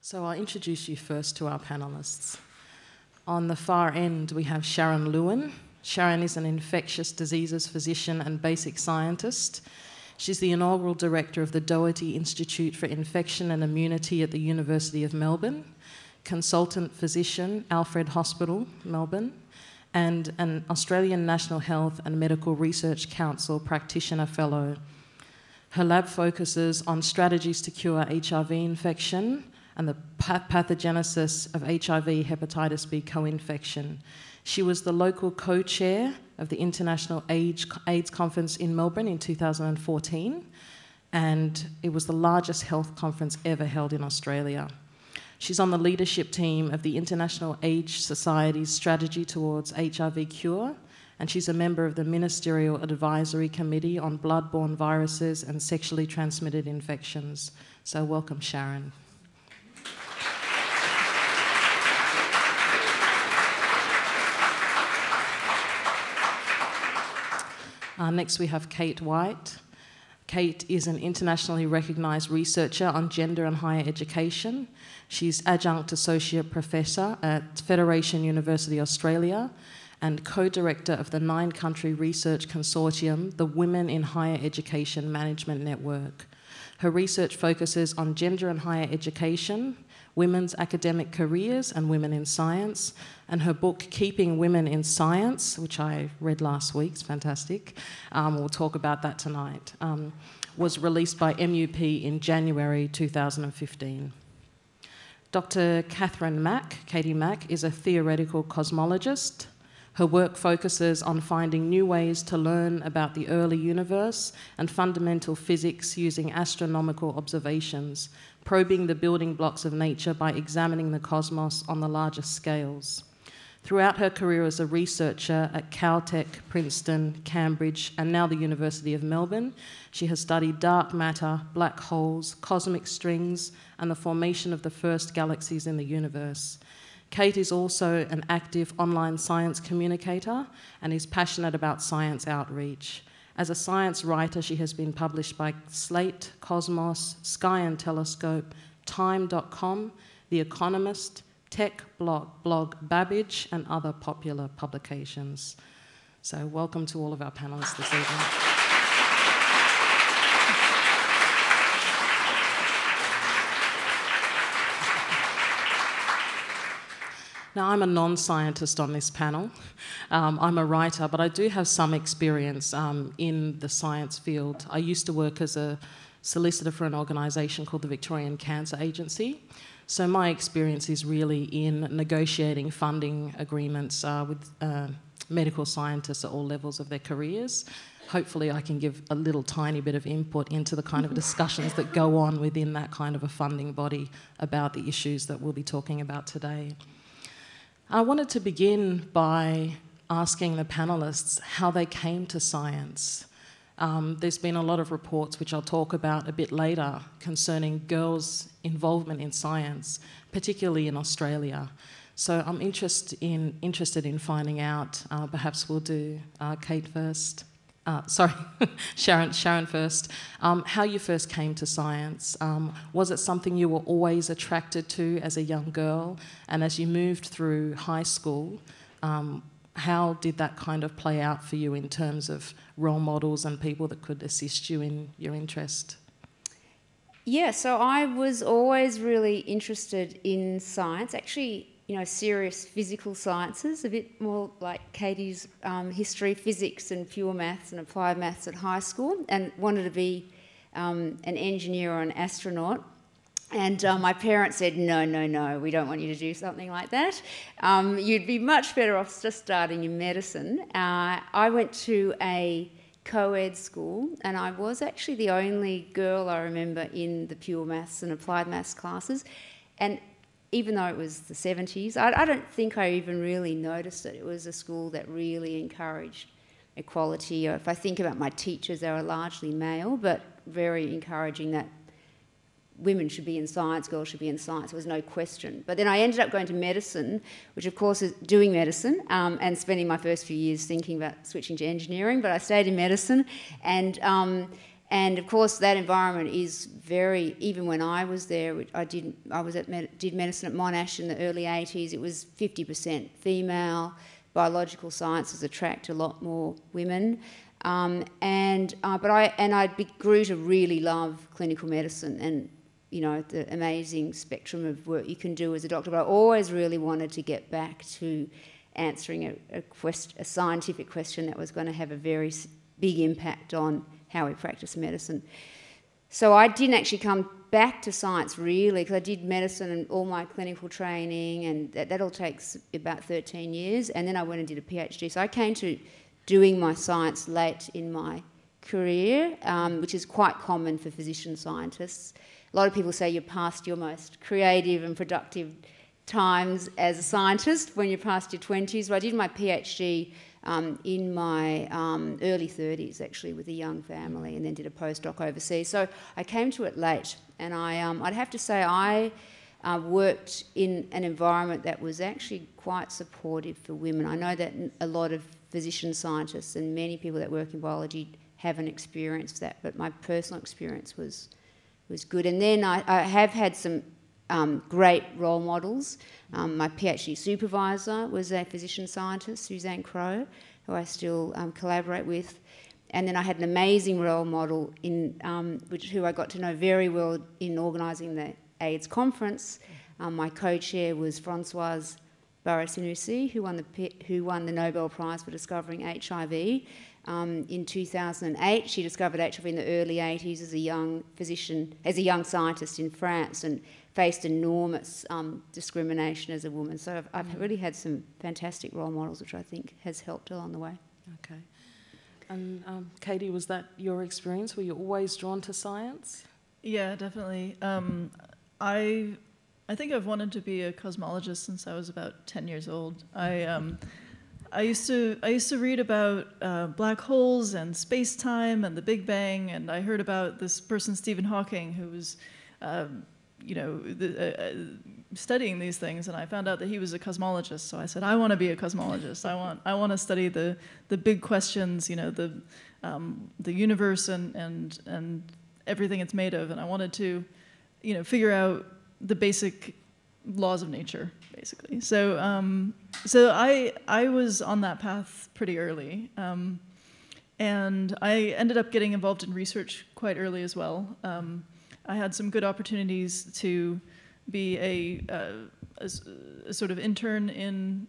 So I'll introduce you first to our panellists. On the far end, we have Sharon Lewin. Sharon is an infectious diseases physician and basic scientist. She's the inaugural director of the Doherty Institute for Infection and Immunity at the University of Melbourne, consultant physician, Alfred Hospital, Melbourne, and an Australian National Health and Medical Research Council practitioner fellow. Her lab focuses on strategies to cure HIV infection and the pathogenesis of HIV hepatitis B co-infection. She was the local co-chair of the International AIDS Conference in Melbourne in 2014, and it was the largest health conference ever held in Australia. She's on the leadership team of the International AIDS Society's strategy towards HIV cure, and she's a member of the Ministerial Advisory Committee on Bloodborne Viruses and Sexually Transmitted Infections. So welcome, Sharon. Next we have Kate White. Kate is an internationally recognised researcher on gender and higher education. She's adjunct associate professor at Federation University Australia and co-director of the 9-country research consortium, the Women in Higher Education Management Network. Her research focuses on gender and higher education, women's academic careers and women in science, and her book, Keeping Women in Science, which I read last week, it's fantastic, we'll talk about that tonight, was released by MUP in January 2015. Dr. Catherine Mack, Katie Mack, is a theoretical cosmologist. Her work focuses on finding new ways to learn about the early universe and fundamental physics using astronomical observations, probing the building blocks of nature by examining the cosmos on the largest scales. Throughout her career as a researcher at Caltech, Princeton, Cambridge, and now the University of Melbourne, she has studied dark matter, black holes, cosmic strings, and the formation of the first galaxies in the universe. Kate is also an active online science communicator and is passionate about science outreach. As a science writer, she has been published by Slate, Cosmos, Sky and Telescope, Time.com, The Economist, Tech blog Babbage, and other popular publications. So welcome to all of our panellists this evening. Now, I'm a non-scientist on this panel. I'm a writer, but I do have some experience in the science field. I used to work as a solicitor for an organisation called the Victorian Cancer Agency. So my experience is really in negotiating funding agreements with medical scientists at all levels of their careers. Hopefully I can give a little tiny bit of input into the kind of discussions that go on within that kind of a funding body about the issues that we'll be talking about today. I wanted to begin by asking the panellists how they came to science. There's been a lot of reports, which I'll talk about a bit later, concerning girls' involvement in science, particularly in Australia. So I'm interested in finding out, perhaps we'll do Kate first. Sharon first. How you first came to science. Was it something you were always attracted to as a young girl? And as you moved through high school, how did that kind of play out for you in terms of role models and people that could assist you in your interest? Yeah, so I was always really interested in science, actually, you know, serious physical sciences, a bit more like Katie's history, physics and pure maths and applied maths at high school, and wanted to be an engineer or an astronaut. And my parents said, no, we don't want you to do something like that. You'd be much better off just starting in medicine. I went to a co-ed school, and I was actually the only girl I remember in the pure maths and applied maths classes. And even though it was the 70s, I don't think I even really noticed it. It was a school that really encouraged equality. If I think about my teachers, they were largely male, but very encouraging that women should be in science, girls should be in science. There was no question. But then I ended up going to medicine, which of course is doing medicine, and spending my first few years thinking about switching to engineering, but I stayed in medicine. And And of course, that environment is very. Even when I was there, did medicine at Monash in the early 80s. It was 50% female. Biological sciences attract a lot more women, but I grew to really love clinical medicine and, you know, the amazing spectrum of work you can do as a doctor. But I always really wanted to get back to answering a scientific question that was going to have a very big impact on how we practice medicine. So I didn't actually come back to science really, because I did medicine and all my clinical training, and that all takes about 13 years, and then I went and did a PhD. So I came to doing my science late in my career, which is quite common for physician scientists. A lot of people say you're past your most creative and productive times as a scientist when you're past your 20s. But I did my PhD in my early 30s, actually, with a young family, and then did a postdoc overseas. So I came to it late, and I'd have to say I worked in an environment that was actually quite supportive for women. I know that a lot of physician scientists and many people that work in biology haven't experienced that, but my personal experience was good. And then I have had some great role models. My PhD supervisor was a physician scientist, Suzanne Crowe, who I still collaborate with. And then I had an amazing role model who I got to know very well in organising the AIDS conference. My co-chair was Françoise Barré-Sinoussi, who won the Nobel Prize for discovering HIV. In 2008, she discovered HIV in the early 80s as a young physician, as a young scientist in France, and faced enormous discrimination as a woman. So I've really had some fantastic role models, which I think has helped along the way. Okay. And Katie, was that your experience? Were you always drawn to science? Yeah, definitely. I think I've wanted to be a cosmologist since I was about 10 years old. I used to read about black holes and space-time and the Big Bang, and I heard about this person, Stephen Hawking, who was studying these things, and I found out that he was a cosmologist. So I said, I want to be a cosmologist. I want to study the big questions, the universe and everything it's made of, and I wanted to, figure out the basic laws of nature, basically. So I was on that path pretty early, and I ended up getting involved in research quite early as well. I had some good opportunities to be a sort of intern in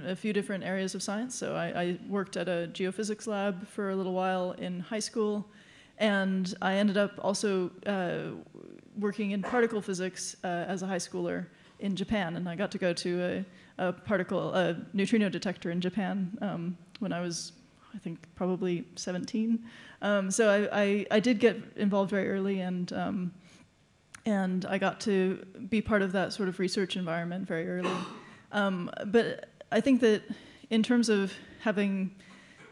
a few different areas of science. So I worked at a geophysics lab for a little while in high school, and I ended up also working in particle physics as a high schooler in Japan, and I got to go to a neutrino detector in Japan when I was, I think, probably 17. So I did get involved very early, and I got to be part of that sort of research environment very early. But I think that in terms of having,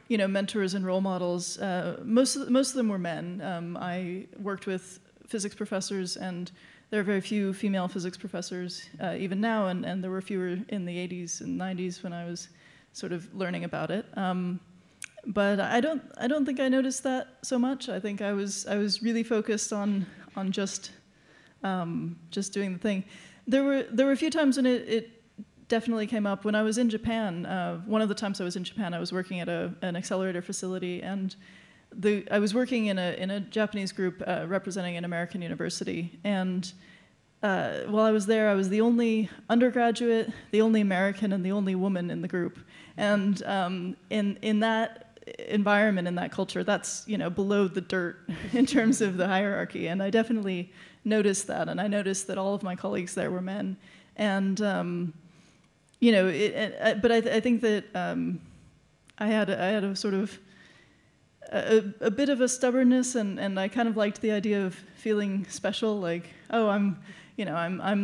mentors and role models, most of them were men. I worked with physics professors, and there are very few female physics professors even now, and there were fewer in the 80s and 90s when I was sort of learning about it. But I don't think I noticed that so much. I think I was really focused on just doing the thing. There were a few times when it definitely came up. When I was in Japan, one of the times I was in Japan, I was working at an accelerator facility, and I was working in a Japanese group representing an American university. And while I was there, I was the only undergraduate, the only American, and the only woman in the group. And in that environment, in that culture, that's below the dirt in terms of the hierarchy. And I definitely noticed that, and I noticed that all of my colleagues there were men. And but I think that I had a sort of a bit of a stubbornness, and I kind of liked the idea of feeling special, like, oh, I'm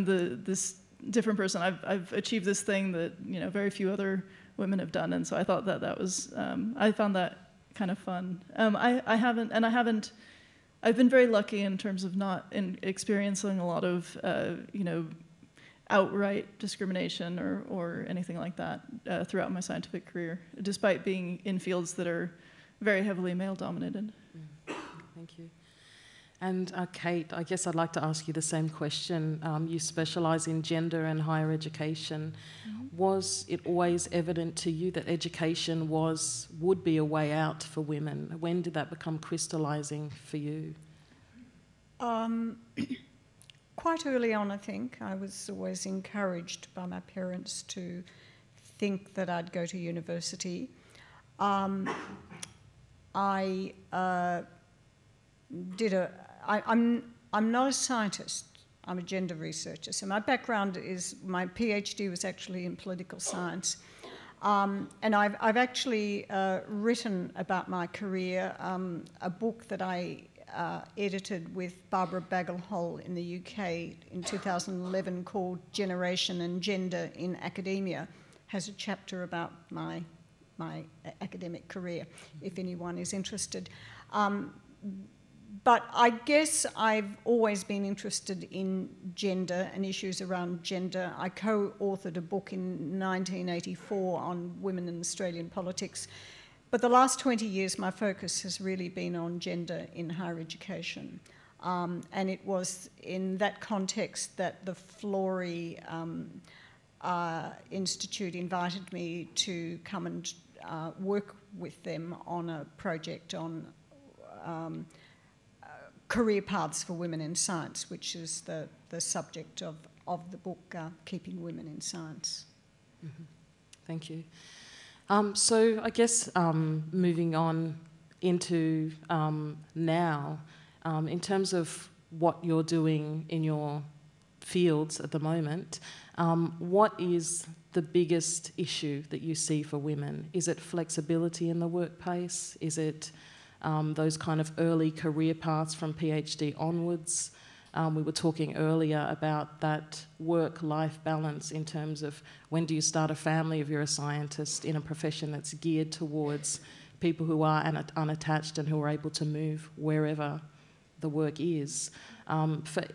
this different person. I've achieved this thing that very few other women have done, and so I thought that was I found that kind of fun. I've been very lucky in terms of not experiencing a lot of outright discrimination or anything like that throughout my scientific career, despite being in fields that are very heavily male-dominated. Thank you. And Kate, I guess I'd like to ask you the same question. You specialise in gender and higher education. Mm-hmm. Was it always evident to you that education would be a way out for women? When did that become crystallising for you? Quite early on, I think. I was always encouraged by my parents to think that I'd go to university. I'm not a scientist, I'm a gender researcher. So my background is, my PhD was actually in political science. And I've actually written about my career, a book that I edited with Barbara Bagel-Hole in the UK in 2011 called Generation and Gender in Academia, has a chapter about my academic career, if anyone is interested. But I guess I've always been interested in gender and issues around gender. I co-authored a book in 1984 on women in Australian politics. But the last 20 years, my focus has really been on gender in higher education. And it was in that context that the Florey Institute invited me to come and work with them on a project on career paths for women in science, which is the subject of the book, Keeping Women in Science. Mm-hmm. Thank you. So I guess moving on into now, in terms of what you're doing in your fields at the moment, what is the biggest issue that you see for women? Is it flexibility in the workplace? Is it those kind of early career paths from PhD onwards? We were talking earlier about that work-life balance in terms of when do you start a family if you're a scientist in a profession that's geared towards people who are unattached and who are able to move wherever the work is.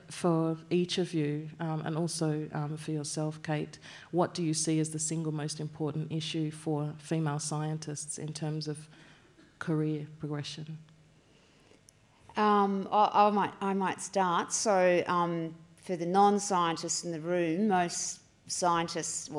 For each of you, and also for yourself, Kate, what do you see as the single most important issue for female scientists in terms of career progression? I might start. So for the non-scientists in the room, most scientists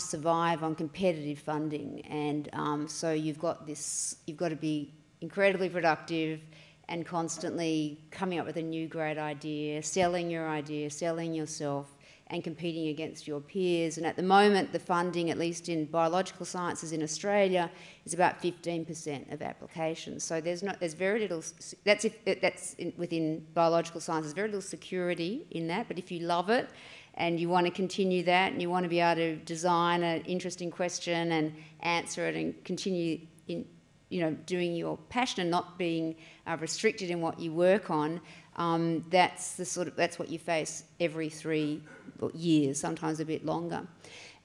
survive on competitive funding, and so you've got to be incredibly productive and constantly coming up with a new great idea, selling yourself, and competing against your peers. And at the moment, the funding, at least in biological sciences in Australia, is about 15% of applications. So there's very little. Within biological sciences, very little security in that. But if you love it and you want to continue that, and you want to be able to design an interesting question and answer it and continue in, doing your passion and not being restricted in what you work on, that's what you face every 3 years, sometimes a bit longer.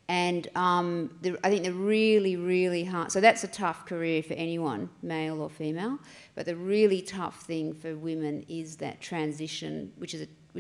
And I think the really, really hard... So that's a tough career for anyone, male or female, but the really tough thing for women is that transition, which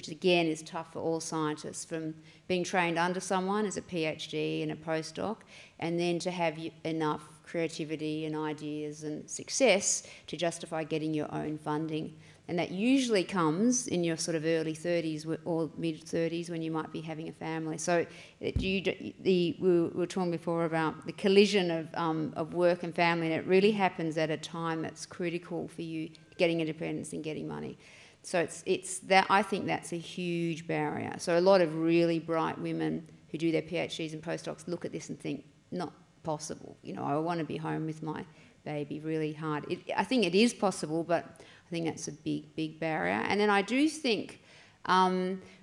again is tough for all scientists, from being trained under someone as a PhD and a postdoc, and then to have enough creativity and ideas and success to justify getting your own funding. And that usually comes in your sort of early 30s or mid-30s when you might be having a family. So we were talking before about the collision of work and family, and it really happens at a time that's critical for you getting independence and getting money. So it's that, I think that's a huge barrier. So a lot of really bright women who do their PhDs and postdocs look at this and think, not possible. I want to be home with my baby, really hard. I think it is possible, but I think that's a big, big barrier. And then I do think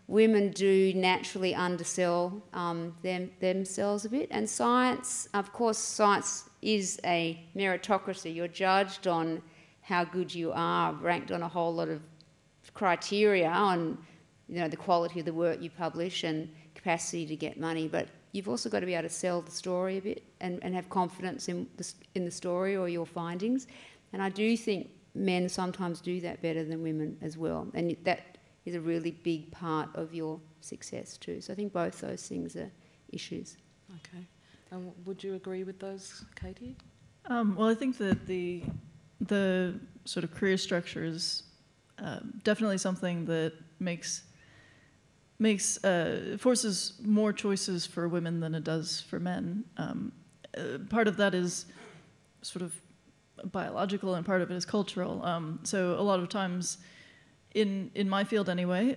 women do naturally undersell themselves a bit. And science, of course, science is a meritocracy. You're judged on how good you are, ranked on a whole lot of criteria on, the quality of the work you publish and capacity to get money. But you've also got to be able to sell the story a bit and have confidence in the story or your findings. And I do think men sometimes do that better than women as well. And that is a really big part of your success too. So I think both those things are issues. Okay. And would you agree with those, Katie? Well, I think that the sort of career structure is definitely something that forces more choices for women than it does for men. Part of that is sort of biological, and part of it is cultural. So a lot of times, in my field anyway,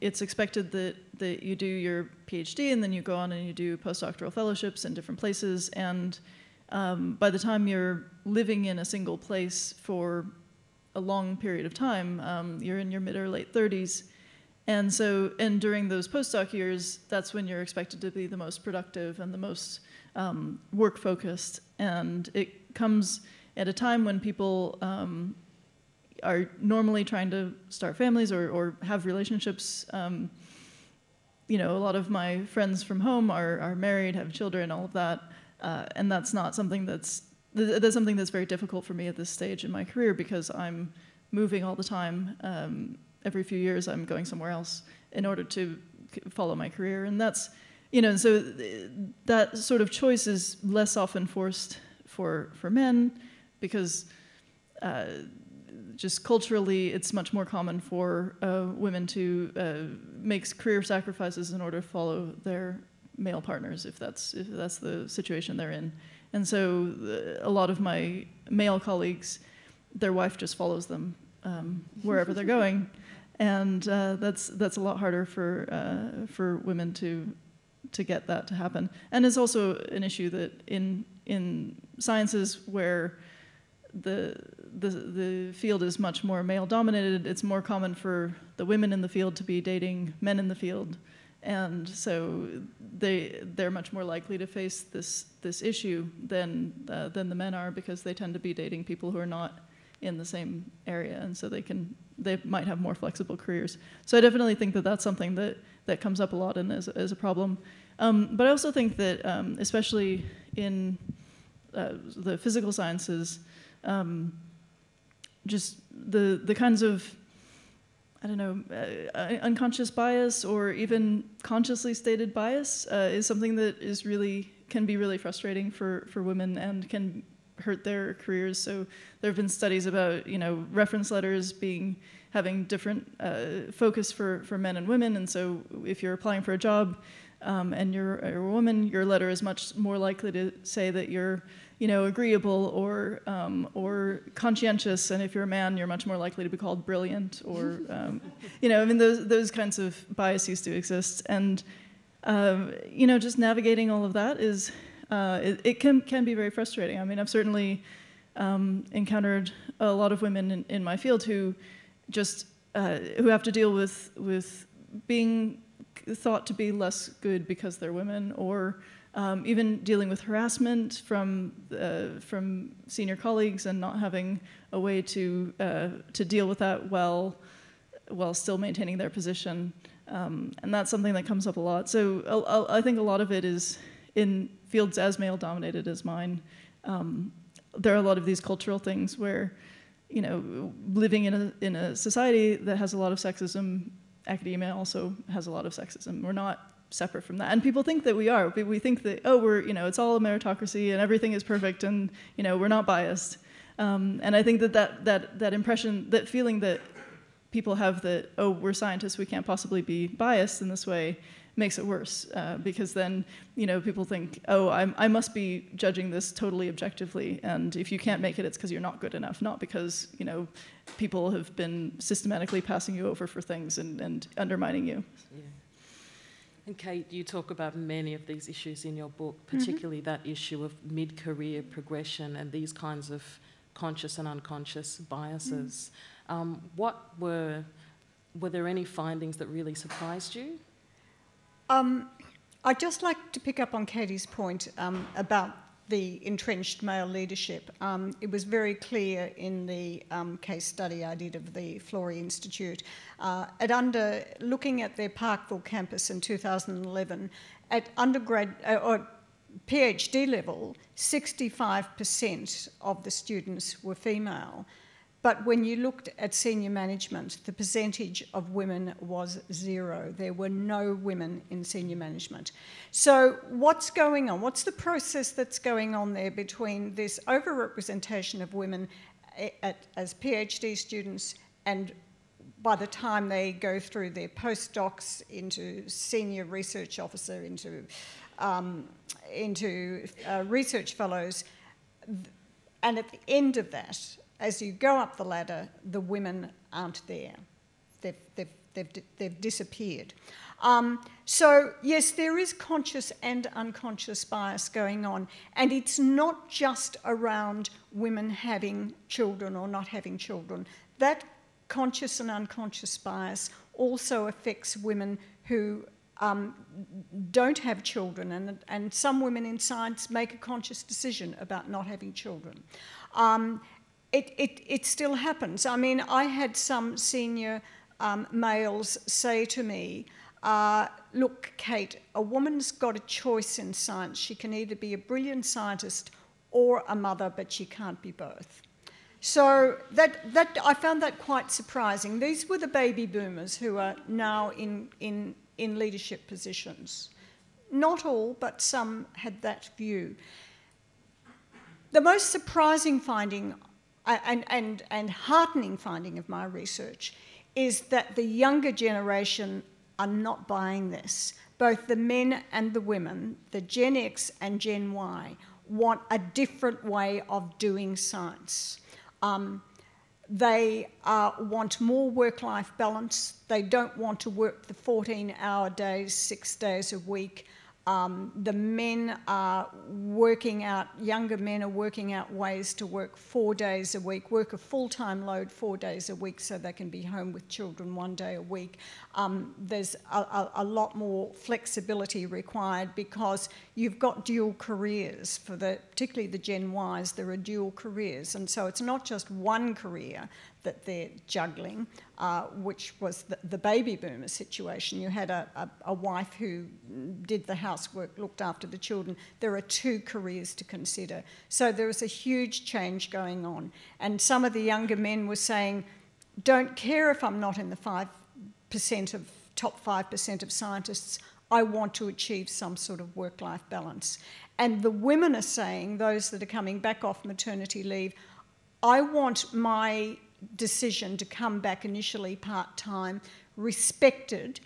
it's expected that you do your PhD and then you go on and you do postdoctoral fellowships in different places, and by the time you're living in a single place for a long period of time, you're in your mid or late 30s. And during those postdoc years, that's when you're expected to be the most productive and the most work-focused. And it comes at a time when people are normally trying to start families or have relationships. You know, a lot of my friends from home are married, have children, all of that. And that's not something that's something that's very difficult for me at this stage in my career, because I'm moving all the time. Every few years I'm going somewhere else in order to follow my career. And that's, you know, so that sort of choice is less often forced for men, because just culturally it's much more common for women to make career sacrifices in order to follow their male partners, if that's the situation they're in. And so a lot of my male colleagues, their wife just follows them wherever they're going, and that's a lot harder for women to get that to happen. And it's also an issue that in sciences where the field is much more male dominated, it's more common for the women in the field to be dating men in the field, and so they're much more likely to face this issue than the men are, because they tend to be dating people who are not in the same area, and so they might have more flexible careers. So I definitely think that that's something that comes up a lot and as a problem. But I also think that especially in the physical sciences, just the kinds of, I don't know, unconscious bias or even consciously stated bias is something that can be really frustrating for women and can hurt their careers. So there have been studies about, you know, reference letters having different focus for men and women. And so if you're applying for a job and you're a woman, your letter is much more likely to say that you're, you know, agreeable or conscientious, and if you're a man, you're much more likely to be called brilliant, or you know, I mean, those kinds of biases do exist, and you know, just navigating all of that is it can be very frustrating. I mean, I've certainly encountered a lot of women in my field who just who have to deal with being thought to be less good because they're women, or even dealing with harassment from senior colleagues and not having a way to deal with that while still maintaining their position, and that's something that comes up a lot. So I think a lot of it is in fields as male-dominated as mine. There are a lot of these cultural things where, you know, living in a society that has a lot of sexism, academia also has a lot of sexism. We're not separate from that, and people think that we are. We think that, oh, we're, you know, it's all a meritocracy and everything is perfect, and, you know, we're not biased. And I think that impression, that feeling that people have that, oh, we're scientists, we can't possibly be biased in this way, makes it worse, because then, you know, people think, oh, I must be judging this totally objectively, and if you can't make it, it's because you're not good enough, not because, you know, people have been systematically passing you over for things and undermining you. Yeah. And Kate, you talk about many of these issues in your book, particularly that issue of mid-career progression and these kinds of conscious and unconscious biases. Were there any findings that really surprised you? I'd just like to pick up on Katie's point about the entrenched male leadership. It was very clear in the case study I did of the Florey Institute. Looking at their Parkville campus in 2011, at undergrad or PhD level, 65% of the students were female. But when you looked at senior management, the percentage of women was 0. There were no women in senior management. So what's going on? What's the process that's going on there between this overrepresentation of women as PhD students and by the time they go through their postdocs into senior research officer, into research fellows, and at the end of that, as you go up the ladder, the women aren't there. They've disappeared. So yes, there is conscious and unconscious bias going on, and it's not just around women having children or not having children. That conscious and unconscious bias also affects women who don't have children, and some women in science make a conscious decision about not having children. It still happens. I mean, I had some senior males say to me, look, Kate, a woman's got a choice in science. She can either be a brilliant scientist or a mother, but she can't be both. So that I found that quite surprising. These were the baby boomers who are now in leadership positions. Not all, but some had that view. The most surprising finding and heartening finding of my research is that the younger generation are not buying this. Both the men and the women, the Gen X and Gen Y, want a different way of doing science. They want more work-life balance. They don't want to work the 14-hour days, 6 days a week. The men are working out, younger men are working out ways to work 4 days a week, work a full-time load 4 days a week so they can be home with children 1 day a week. There's a lot more flexibility required because you've got dual careers. For particularly the Gen Ys, there are dual careers. And so it's not just one career that they're juggling, which was the baby boomer situation. You had a wife who did the housework, looked after the children. There are 2 careers to consider. So there is a huge change going on. And some of the younger men were saying, don't care if I'm not in the top 5% of scientists, I want to achieve some sort of work-life balance. And the women are saying, those that are coming back off maternity leave, I want my decision to come back initially part-time respected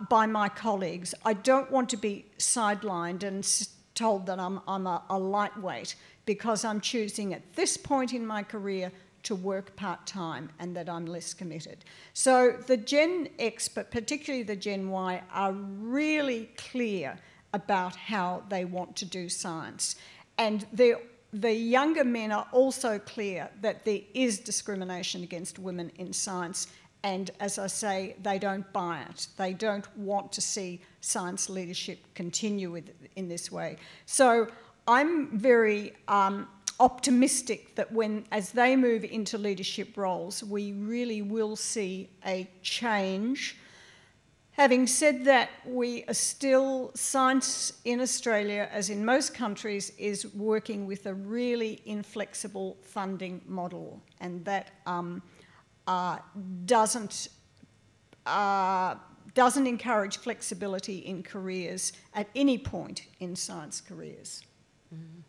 by my colleagues. I don't want to be sidelined and told that I'm a lightweight because I'm choosing at this point in my career to work part-time and that I'm less committed. So the Gen X, but particularly the Gen Y, are really clear about how they want to do science. And the younger men are also clear that there is discrimination against women in science, and as I say, they don't buy it. They don't want to see science leadership continue in this way. So I'm very optimistic that as they move into leadership roles, we really will see a change. Having said that, science in Australia, as in most countries, is working with a really inflexible funding model, and that doesn't encourage flexibility in careers at any point in science careers. Mm.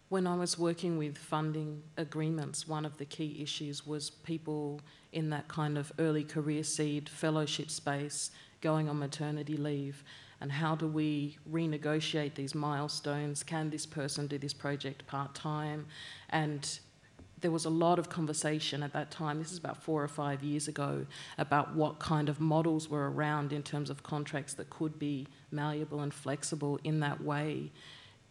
When I was working with funding agreements, one of the key issues was people in that kind of early career seed fellowship space going on maternity leave, and how do we renegotiate these milestones? Can this person do this project part-time? And there was a lot of conversation at that time, this is about 4 or 5 years ago, about what kind of models were around in terms of contracts that could be malleable and flexible in that way.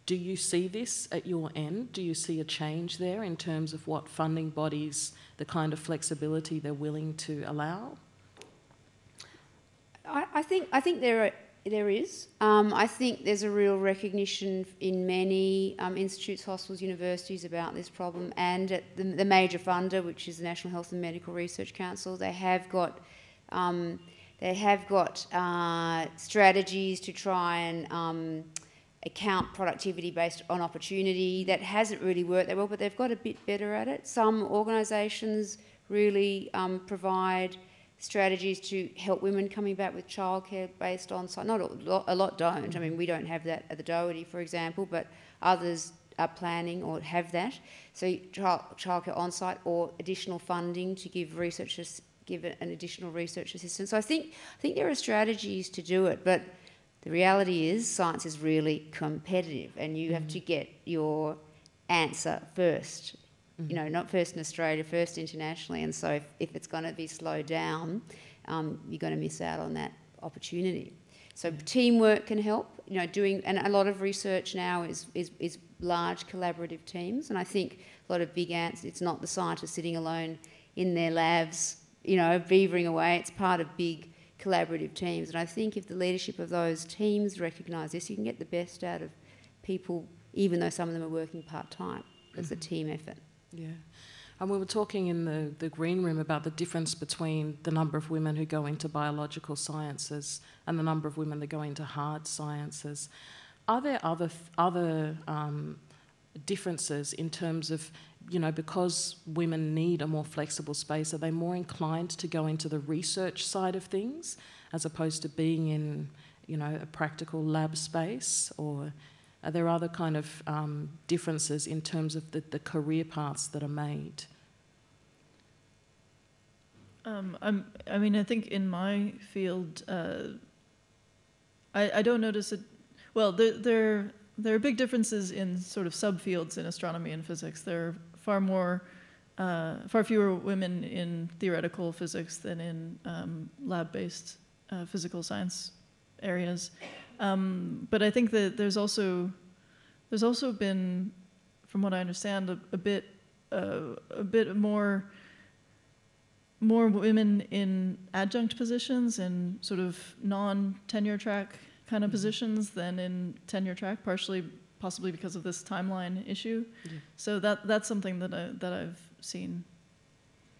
Do you see this at your end? Do you see a change there in terms of what funding bodies, the kind of flexibility they're willing to allow? I think there is. I think there's a real recognition in many institutes, hospitals, universities about this problem, and at the major funder, which is the National Health and Medical Research Council, they have got strategies to try and account productivity based on opportunity. That hasn't really worked that well, but they've got a bit better at it. Some organisations really provide strategies to help women coming back with childcare based on site. Not a lot don't. I mean, we don't have that at the Doherty, for example, but others are planning or have that. So childcare on site or additional funding to give researchers give it an additional research assistant. So I think there are strategies to do it, but the reality is science is really competitive, and you have to get your answer first. You know, not first in Australia, first internationally. And so if it's going to be slowed down, you're going to miss out on that opportunity. So teamwork can help. You know, and a lot of research now is large collaborative teams. And I think a lot of big ants, it's not the scientists sitting alone in their labs, you know, beavering away. It's part of big collaborative teams. And I think if the leadership of those teams recognise this, you can get the best out of people, even though some of them are working part-time. It's a team effort. Yeah. And we were talking in the green room about the difference between the number of women who go into biological sciences and the number of women that go into hard sciences. Are there other differences in terms of, you know, because women need a more flexible space, are they more inclined to go into the research side of things as opposed to being in, you know, a practical lab space? Or are there other kind of differences in terms of the career paths that are made? I mean, I think in my field, I don't notice it. Well, there are big differences in sort of subfields in astronomy and physics. There are far fewer women in theoretical physics than in lab-based physical science areas. But I think that there's also been, from what I understand, a bit more women in adjunct positions and sort of non-tenure track kind of positions than in tenure track, possibly because of this timeline issue. Yeah. So that's something that I've seen.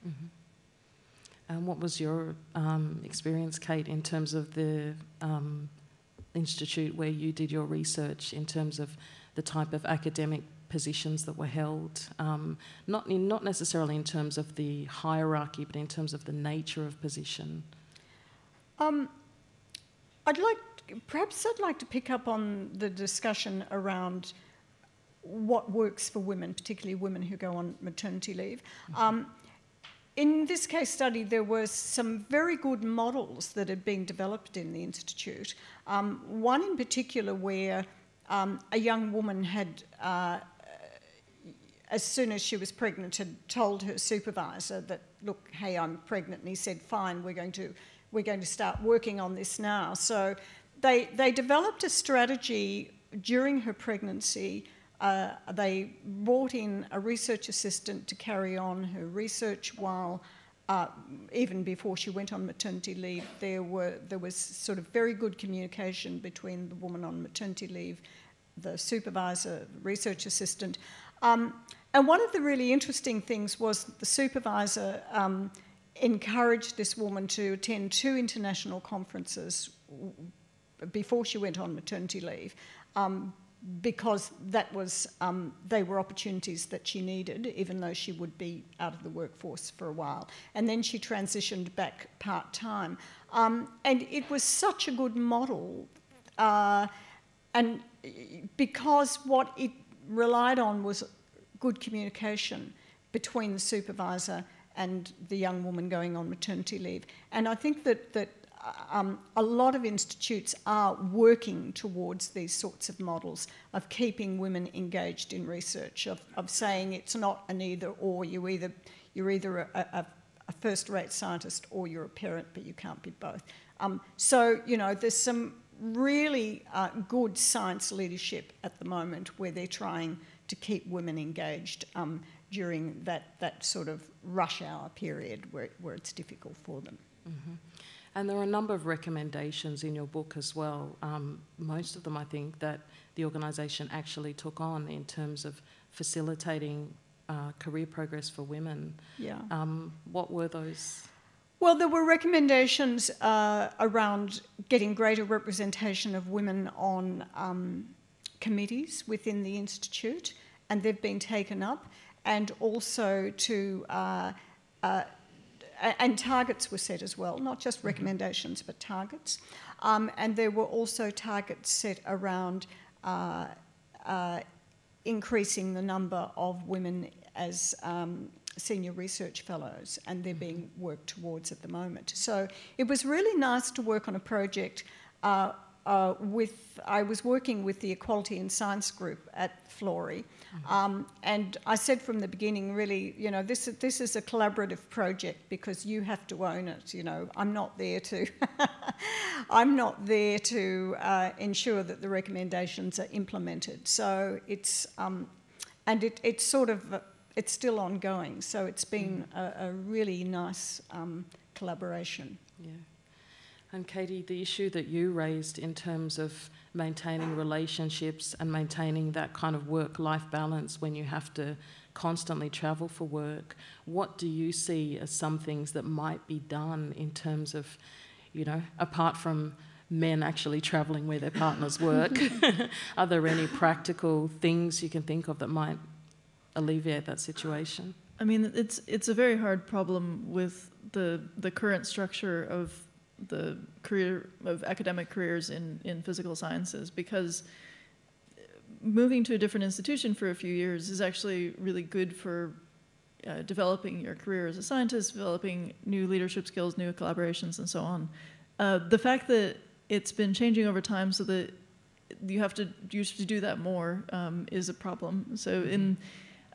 Mm-hmm. And what was your experience, Kate, in terms of the institute where you did your research, in terms of the type of academic positions that were held, not necessarily in terms of the hierarchy, but in terms of the nature of position? Perhaps I'd like to pick up on the discussion around what works for women, particularly women who go on maternity leave. In this case study, there were some very good models that had been developed in the institute. One in particular where a young woman had, as soon as she was pregnant, had told her supervisor that, look, hey, I'm pregnant, and he said, fine, we're going to start working on this now. So they developed a strategy during her pregnancy. They brought in a research assistant to carry on her research while, even before she went on maternity leave, there was sort of very good communication between the woman on maternity leave, the supervisor, the research assistant. And one of the really interesting things was the supervisor encouraged this woman to attend 2 international conferences before she went on maternity leave, because that was, they were opportunities that she needed, even though she would be out of the workforce for a while. And then she transitioned back part-time. And it was such a good model, and because what it relied on was good communication between the supervisor and the young woman going on maternity leave. And I think that a lot of institutes are working towards these sorts of models of keeping women engaged in research, of saying it's not an either or. You're either a first-rate scientist or you're a parent, but you can't be both. So, you know, there's some really good science leadership at the moment where they're trying to keep women engaged during that sort of rush hour period where it's difficult for them. Mm-hmm. And there are a number of recommendations in your book as well, most of them I think that the organisation actually took on in terms of facilitating career progress for women. Yeah. What were those? Well, there were recommendations around getting greater representation of women on committees within the institute, and they've been taken up, and also to and targets were set as well, not just recommendations, but targets. And there were also targets set around increasing the number of women as senior research fellows, and they're being worked towards at the moment. So it was really nice to work on a project I was working with the Equality in Science group at Florey, and I said from the beginning, really, you know, this is a collaborative project because you have to own it. You know, I'm not there to ensure that the recommendations are implemented. So it's and it's sort of it's still ongoing. So it's been a really nice collaboration. Yeah. And Katie, the issue that you raised in terms of maintaining relationships and maintaining that kind of work-life balance when you have to constantly travel for work, what do you see as some things that might be done in terms of, you know, apart from men actually travelling where their partners work, are there any practical things you can think of that might alleviate that situation? I mean, it's a very hard problem with the current structure of the academic careers in physical sciences, because moving to a different institution for a few years is actually really good for developing your career as a scientist, developing new leadership skills, new collaborations, and so on. The fact that it's been changing over time so that you have to do that more is a problem. So in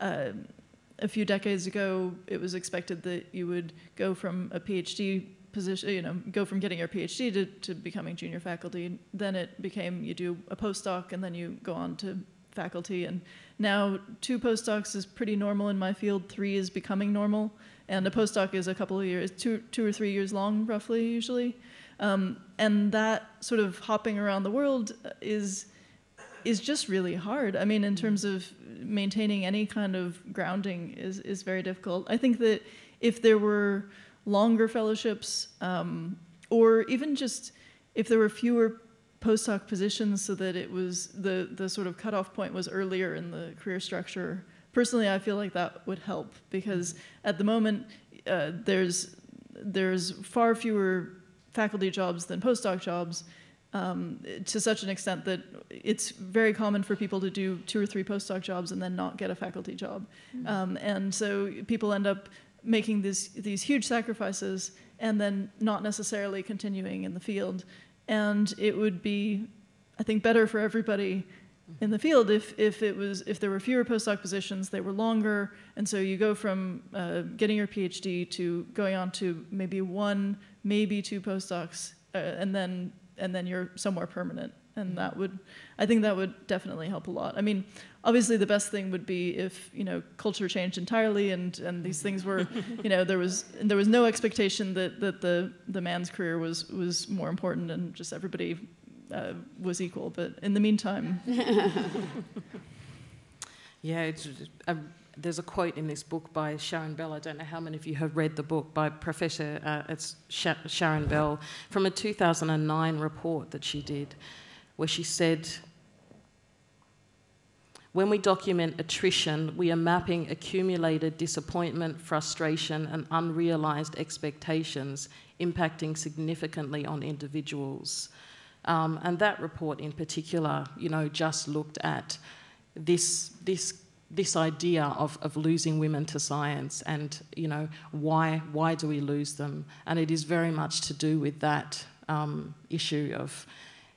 a few decades ago, it was expected that you would go from a PhD position, you know, go from getting your PhD to becoming junior faculty. Then it became you do a postdoc and then you go on to faculty. And now 2 postdocs is pretty normal in my field. 3 is becoming normal, and a postdoc is a couple of years, 2 or 3 years long, roughly, usually. And that sort of hopping around the world is just really hard. I mean, in terms of maintaining any kind of grounding is very difficult. I think that if there were longer fellowships, or even just if there were fewer postdoc positions so that it was the sort of cutoff point was earlier in the career structure. Personally, I feel like that would help, because at the moment there's far fewer faculty jobs than postdoc jobs, to such an extent that it's very common for people to do 2 or 3 postdoc jobs and then not get a faculty job. And so people end up making these huge sacrifices and then not necessarily continuing in the field. And it would be, I think, better for everybody in the field if there were fewer postdoc positions, they were longer, and so you go from getting your PhD to going on to maybe 1, maybe 2 postdocs, and then you're somewhere permanent. And I think that would definitely help a lot. I mean, obviously the best thing would be if, you know, culture changed entirely and these things were, you know, there was no expectation that the man's career was more important and just everybody was equal. But in the meantime, yeah, there's a quote in this book by Sharon Bell. I don't know how many of you have read the book by Professor Sharon Bell, from a 2009 report that she did, where she said, when we document attrition, we are mapping accumulated disappointment, frustration, and unrealised expectations impacting significantly on individuals. And that report in particular, you know, just looked at this idea of losing women to science and, you know, why do we lose them? And it is very much to do with that issue of,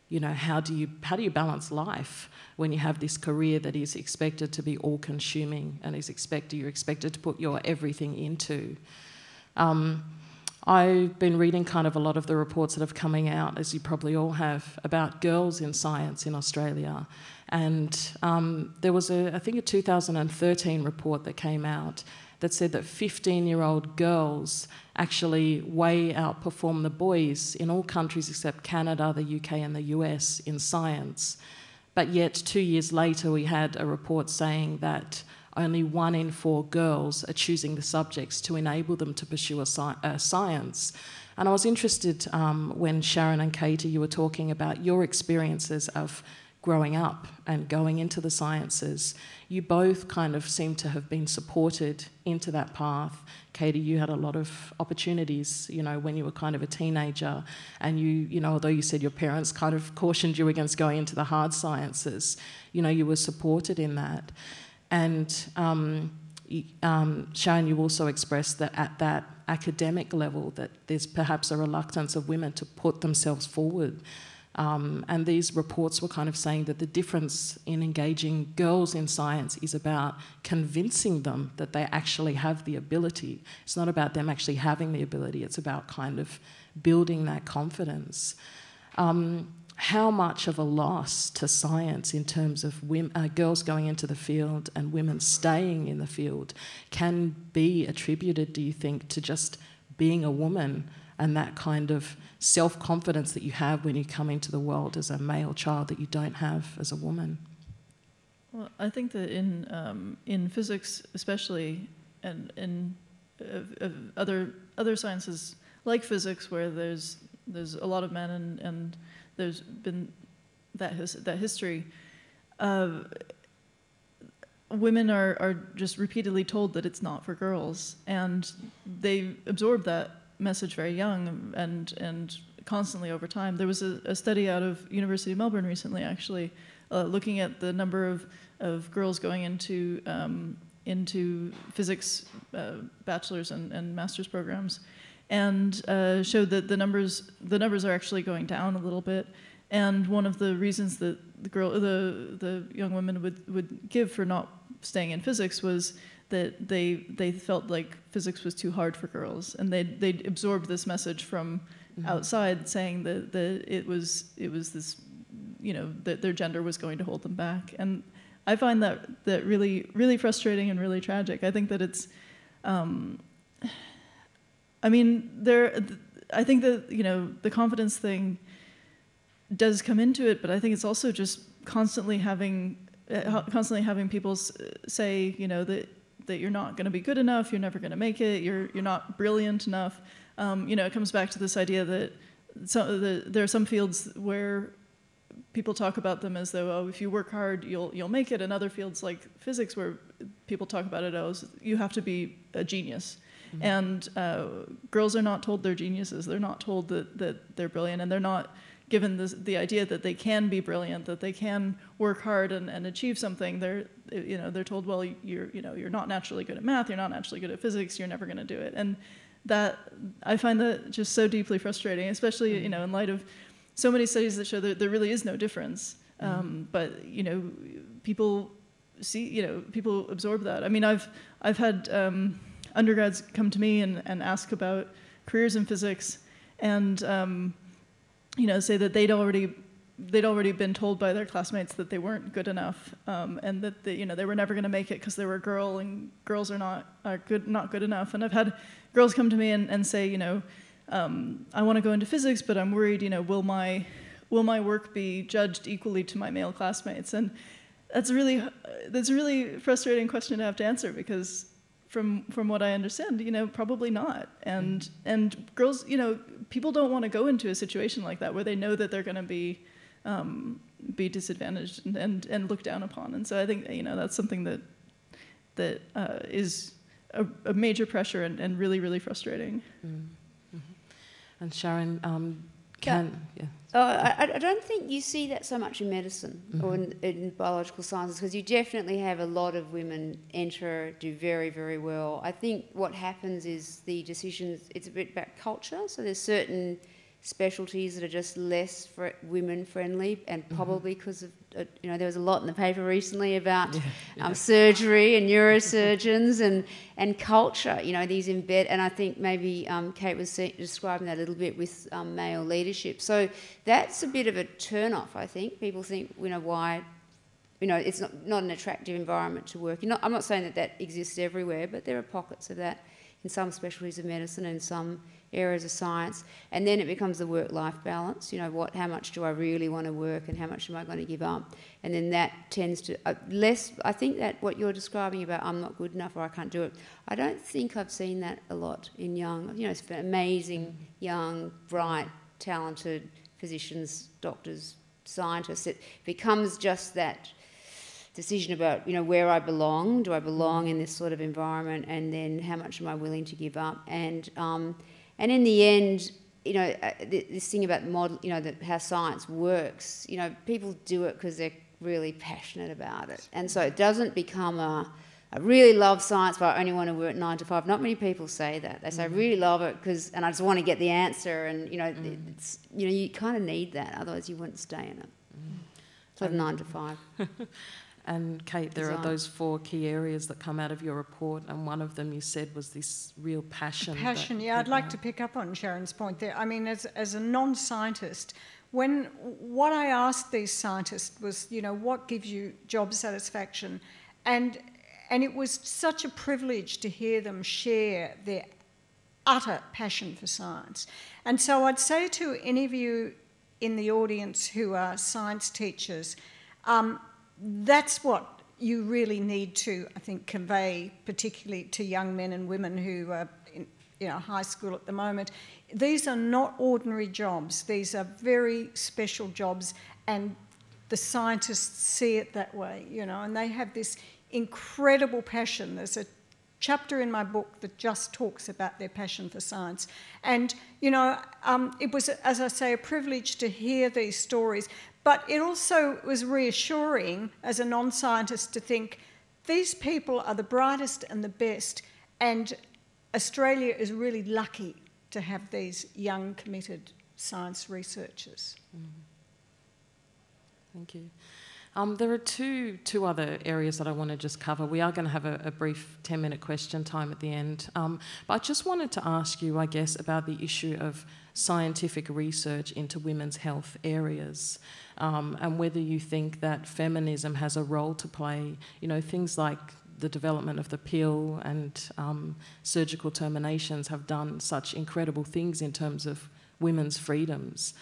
you know, how do you balance life when you have this career that is expected to be all-consuming and you're expected to put your everything into. I've been reading kind of a lot of the reports that have coming out, as you probably all have, about girls in science in Australia. And there was I think a 2013 report that came out that said that 15-year-old girls actually way outperform the boys in all countries except Canada, the UK and the US in science. But yet 2 years later we had a report saying that only 1 in 4 girls are choosing the subjects to enable them to pursue science. And I was interested when Sharon and Katie, you were talking about your experiences of growing up and going into the sciences. You both kind of seem to have been supported into that path. Katie, you had a lot of opportunities, you know, when you were kind of a teenager, and you know, although you said your parents kind of cautioned you against going into the hard sciences, you know, you were supported in that. And Sharon, you also expressed that at that academic level that there's perhaps a reluctance of women to put themselves forward. And these reports were kind of saying that the difference in engaging girls in science is about convincing them that they actually have the ability. It's not about them actually having the ability, it's about kind of building that confidence. How much of a loss to science in terms of girls going into the field and women staying in the field can be attributed, do you think, to just being a woman and that kind of self-confidence that you have when you come into the world as a male child that you don't have as a woman? Well, I think that in physics especially, and in other sciences like physics, where there's a lot of men and there's been that history, women are just repeatedly told that it's not for girls, and they absorb that message very young and constantly over time. There was a study out of University of Melbourne recently, actually, looking at the number of girls going into physics bachelor's and master's programs, and showed that the numbers are actually going down a little bit. And one of the reasons that the young women would give for not staying in physics was that they felt like physics was too hard for girls, and they'd absorbed this message from outside, saying that it was this, that their gender was going to hold them back. And I find that really, really frustrating and really tragic. I think that it's, I think that the confidence thing does come into it, but I think it's also just constantly having people say, that you're not going to be good enough, you're never going to make it, you're not brilliant enough. It comes back to this idea that there are some fields where people talk about them as though, oh, if you work hard, you'll make it, and other fields like physics where people talk about it as you have to be a genius. Mm-hmm. And girls are not told they're geniuses. They're not told that they're brilliant, and they're not given the idea that they can be brilliant, that they can work hard and achieve something. They're told, well, you're not naturally good at math, you're not naturally good at physics, you're never going to do it. And that, I find that just so deeply frustrating, especially in light of so many studies that show that there really is no difference. But people see, people absorb that. I mean, I've had undergrads come to me and ask about careers in physics, and say that they'd already been told by their classmates that they weren't good enough, and that they were never going to make it because they were a girl, and girls are not good enough. And I've had girls come to me and say, I want to go into physics, but I'm worried, will my work be judged equally to my male classmates? And that's a really frustrating question to have to answer, because from what I understand, probably not. And girls, people don't want to go into a situation like that where they know that they're going to be disadvantaged and looked down upon. And so I think that's something that is a major pressure and really, really frustrating. Mm-hmm. And Sharon, I don't think you see that so much in medicine or in biological sciences, because you definitely have a lot of women do very, very well. I think what happens is the decisions, it's a bit about culture, so there's certain specialties that are just less women friendly, and probably because of there was a lot in the paper recently about surgery and neurosurgeons and culture, these and I think maybe Kate was describing that a little bit with male leadership. So that's a bit of a turn off, I think. People think, why, it's not an attractive environment to work in. I'm not saying that exists everywhere, but there are pockets of that in some specialties of medicine and some areas of science. And then it becomes the work-life balance. How much do I really want to work, and how much am I going to give up? And then that tends to I think that what you're describing about I'm not good enough or I can't do it, I don't think I've seen that a lot in young, amazing, young, bright, talented physicians, doctors, scientists. It becomes just that decision about, where I belong. Do I belong in this sort of environment? And then how much am I willing to give up? And in the end, this thing about model, how science works, people do it because they're really passionate about it. And so it doesn't become I really love science, but I only want to work 9 to 5. Not many people say that. They say, I really love it and I just want to get the answer. And, it's, you kind of need that. Otherwise you wouldn't stay in it. Sort of 9 to 5. And Kate, there are those 4 key areas that come out of your report, and one of them you said was this real passion. Passion, yeah. I'd like to pick up on Sharon's point there. I mean, as a non-scientist, what I asked these scientists was, what gives you job satisfaction? And it was such a privilege to hear them share their utter passion for science. And so I'd say to any of you in the audience who are science teachers, that's what you really need to, I think, convey, particularly to young men and women who are in high school at the moment. These are not ordinary jobs. These are very special jobs, and the scientists see it that way, and they have this incredible passion. There's a chapter in my book that just talks about their passion for science. And, it was, as I say, a privilege to hear these stories, but it also was reassuring as a non-scientist to think these people are the brightest and the best, and Australia is really lucky to have these young, committed science researchers. Thank you. There are two other areas that I want to just cover. We are going to have a brief 10-minute question time at the end. But I just wanted to ask you, I guess, about the issue of scientific research into women's health areas, and whether you think that feminism has a role to play, things like the development of the pill and surgical terminations have done such incredible things in terms of women's freedoms.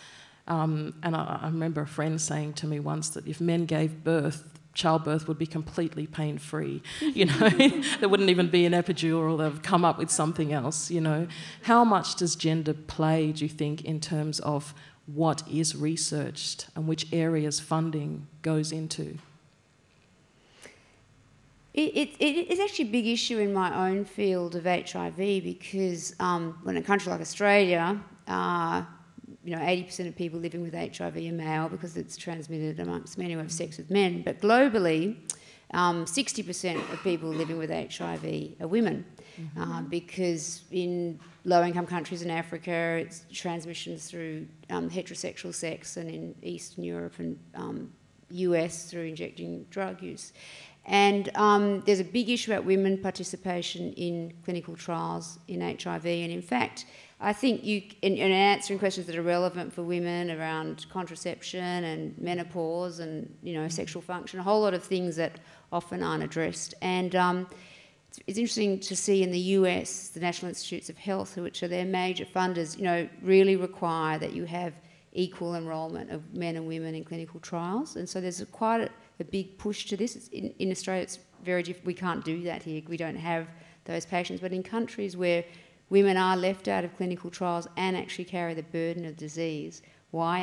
And I remember a friend saying to me once that if men gave birth, childbirth would be completely pain-free. There wouldn't even be an epidural. They've come up with something else. How much does gender play, do you think, in terms of what is researched and which areas funding goes into? It is actually a big issue in my own field of HIV because when a country like Australia, 80% of people living with HIV are male because it's transmitted amongst men who have sex with men. But globally, 60% of people living with HIV are women because in low-income countries in Africa, it's transmissions through heterosexual sex, and in Eastern Europe and US through injecting drug use. And there's a big issue about women participation in clinical trials in HIV. And in fact, I think in answering questions that are relevant for women around contraception and menopause and, sexual function, a whole lot of things that often aren't addressed. And it's interesting to see in the US, the National Institutes of Health, which are their major funders, really require that you have equal enrolment of men and women in clinical trials. And so there's quite a big push to this. In Australia, it's very different. We can't do that here. We don't have those patients. But in countries where women are left out of clinical trials and actually carry the burden of disease, why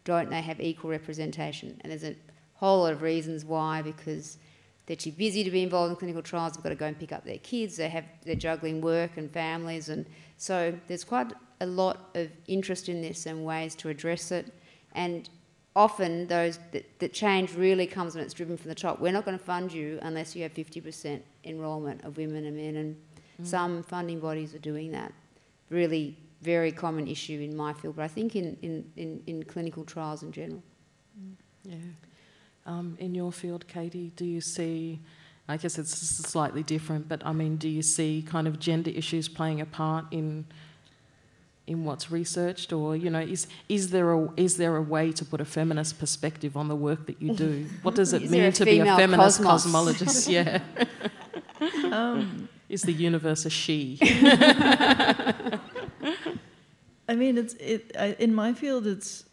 don't they have equal representation? And there's a whole lot of reasons why, because they're too busy to be involved in clinical trials. They've got to go and pick up their kids. They're juggling work and families. And so there's quite a lot of interest in this and ways to address it. And often the change really comes when it's driven from the top. We're not going to fund you unless you have 50% enrolment of women and men, and some funding bodies are doing that. Really very common issue in my field, but I think in clinical trials in general. Yeah. In your field, Katie, do you see, I guess it's slightly different, but do you see kind of gender issues playing a part in what's researched, or is there a way to put a feminist perspective on the work that you do? What does it mean to be a feminist cosmologist? Yeah. Is the universe a she? In my field, it's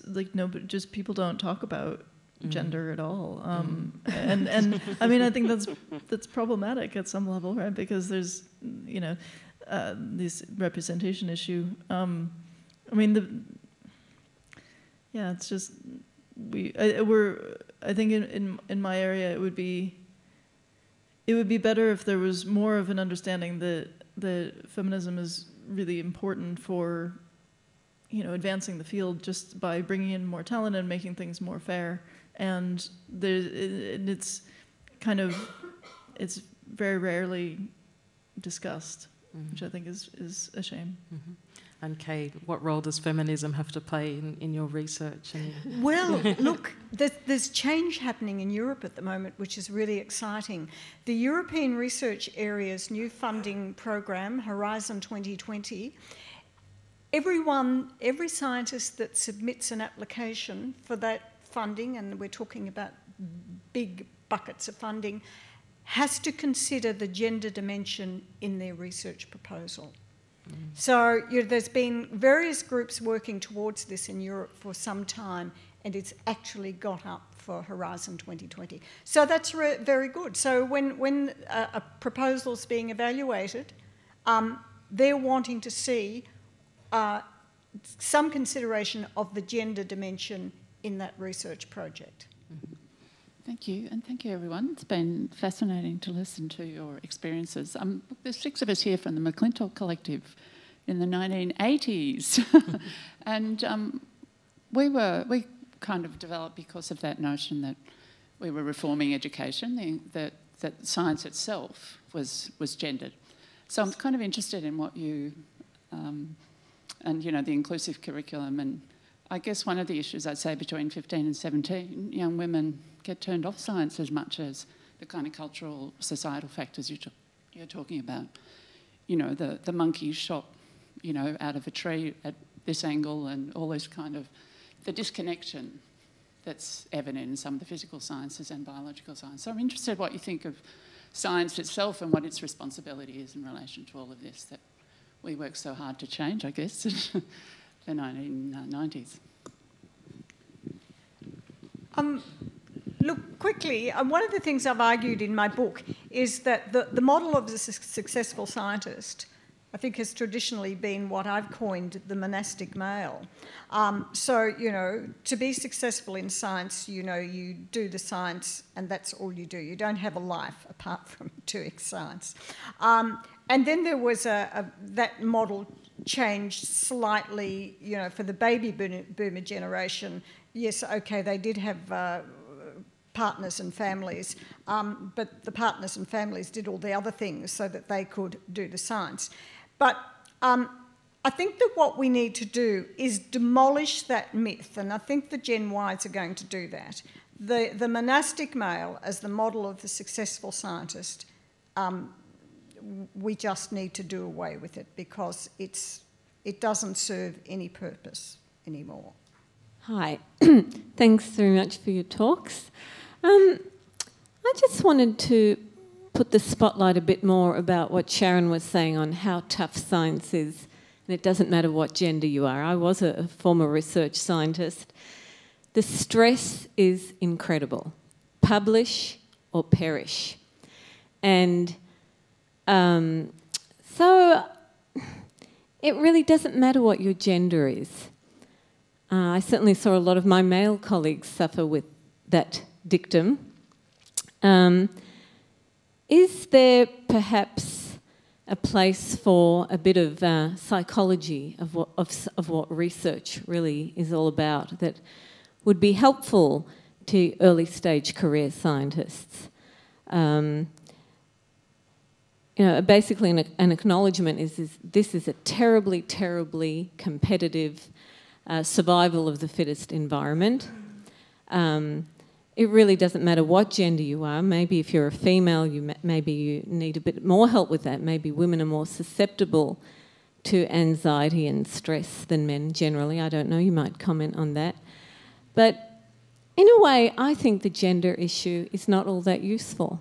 like but just people don't talk about gender at all, and I think that's problematic at some level, right? Because there's this representation issue. It's just I think in my area it would be better if there was more of an understanding that feminism is really important for advancing the field just by bringing in more talent and making things more fair. And it's kind of, it's very rarely discussed, which I think is a shame. And Kate, what role does feminism have to play in your research? Well, look, there's change happening in Europe at the moment, which is really exciting. The European Research Area's new funding program, Horizon 2020, every scientist that submits an application for that funding, and we're talking about big buckets of funding, has to consider the gender dimension in their research proposal. So there's been various groups working towards this in Europe for some time, and it's actually got up for Horizon 2020. So that's very good. So when a proposal's being evaluated, they're wanting to see some consideration of the gender dimension in that research project. Thank you, and thank you, everyone. It's been fascinating to listen to your experiences. There's 6 of us here from the McClintock Collective in the 1980s, and we kind of developed because of that notion that we were reforming education, that science itself was gendered. So I'm kind of interested in what you, and you know, the inclusive curriculum, and I guess one of the issues I'd say between 15 and 17, young women get turned off science as much as the kind of cultural, societal factors you're talking about. You know, the monkey shot, you know, out of a tree at this angle, and all this kind of, the disconnection that's evident in some of the physical sciences and biological science. So I'm interested what you think of science itself and what its responsibility is in relation to all of this that we work so hard to change, I guess, in the 1990s. Look, quickly, one of the things I've argued in my book is that the model of the successful scientist, I think, has traditionally been what I've coined the monastic male. So, you know, to be successful in science, you know, you do the science and that's all you do. You don't have a life apart from doing science. And then there was that model changed slightly, you know, for the baby boomer generation. Yes, okay, they did have partners and families, but the partners and families did all the other things so that they could do the science. But I think that what we need to do is demolish that myth, and I think the Gen Ys are going to do that. The monastic male as the model of the successful scientist, we just need to do away with it because it doesn't serve any purpose anymore. Hi, thanks very much for your talks. I just wanted to put the spotlight a bit more about what Sharon was saying on how tough science is, and it doesn't matter what gender you are. I was a former research scientist. The stress is incredible. Publish or perish. And so it really doesn't matter what your gender is. I certainly saw a lot of my male colleagues suffer with that dictum. Is there perhaps a place for a bit of psychology of what research really is all about that would be helpful to early stage career scientists? You know, basically an acknowledgement is this is a terribly, terribly competitive survival of the fittest environment. It really doesn't matter what gender you are. Maybe if you're a female, maybe you need a bit more help with that. Maybe women are more susceptible to anxiety and stress than men generally. I don't know, you might comment on that. But in a way, I think the gender issue is not all that useful.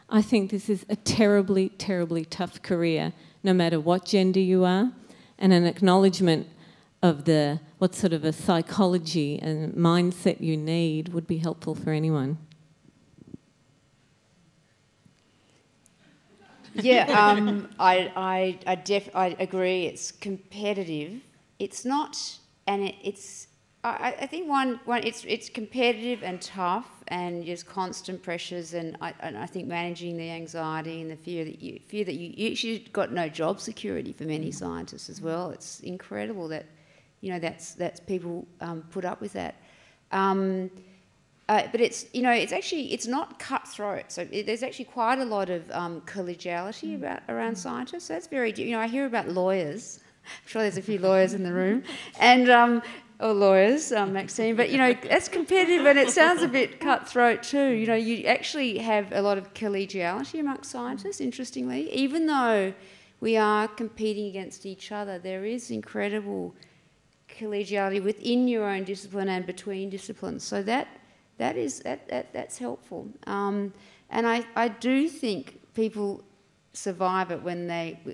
I think this is a terribly, terribly tough career, no matter what gender you are, and an acknowledgement of what sort of a psychology and mindset you need would be helpful for anyone. Yeah, I agree. It's competitive. It's not, and it's. I think it's competitive and tough, and there's constant pressures, and I think managing the anxiety and the fear that you actually got no job security for many scientists as well. It's incredible that, you know, that's people put up with that. but it's, you know, it's not cutthroat. So there's actually quite a lot of collegiality around scientists. So that's very, you know, I hear about lawyers. I'm sure there's a few lawyers in the room, and or lawyers, Maxine. But you know, that's competitive, and it sounds a bit cutthroat too. You know, you actually have a lot of collegiality amongst scientists. Interestingly, even though we are competing against each other, there is incredible collegiality within your own discipline and between disciplines. So that's helpful. And I do think people survive it when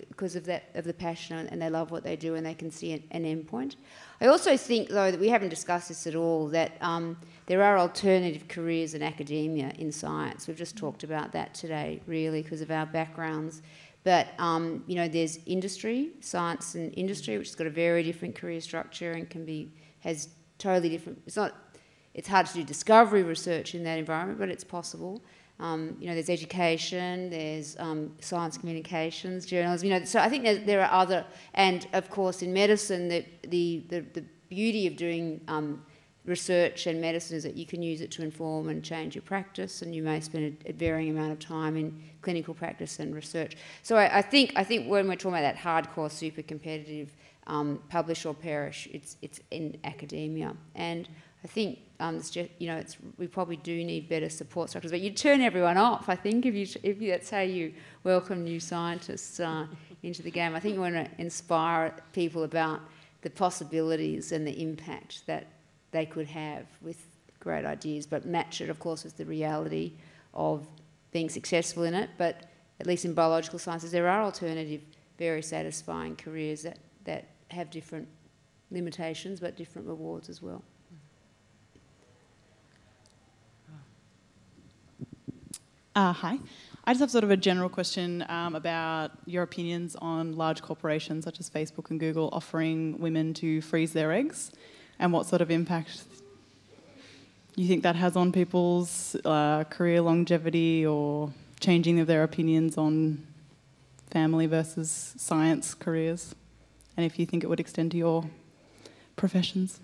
because of the passion, and they love what they do and they can see an end point. I also think, though, that we haven't discussed this at all, that there are alternative careers in academia in science. We've just talked about that today, really, because of our backgrounds. But, you know, there's industry, science and industry, which has got a very different career structure and has totally different... It's hard to do discovery research in that environment, but it's possible. You know, there's education, there's science communications, journalism. You know, so I think there are other, and of course in medicine, the beauty of doing research and medicine is that you can use it to inform and change your practice, and you may spend a varying amount of time in clinical practice and research. So I think when we're talking about that hardcore, super competitive, publish or perish, it's in academia. And I think it's just, you know, we probably do need better support structures, but you turn everyone off. I think if that's how you welcome new scientists into the game. I think you want to inspire people about the possibilities and the impact that they could have with great ideas, but match it, of course, with the reality of being successful in it. But at least in biological sciences, there are alternative, very satisfying careers that have different limitations but different rewards as well. Hi. I just have sort of a general question about your opinions on large corporations such as Facebook and Google offering women to freeze their eggs, and what sort of impact you think that has on people's career longevity or changing of their opinions on family versus science careers, and if you think it would extend to your professions.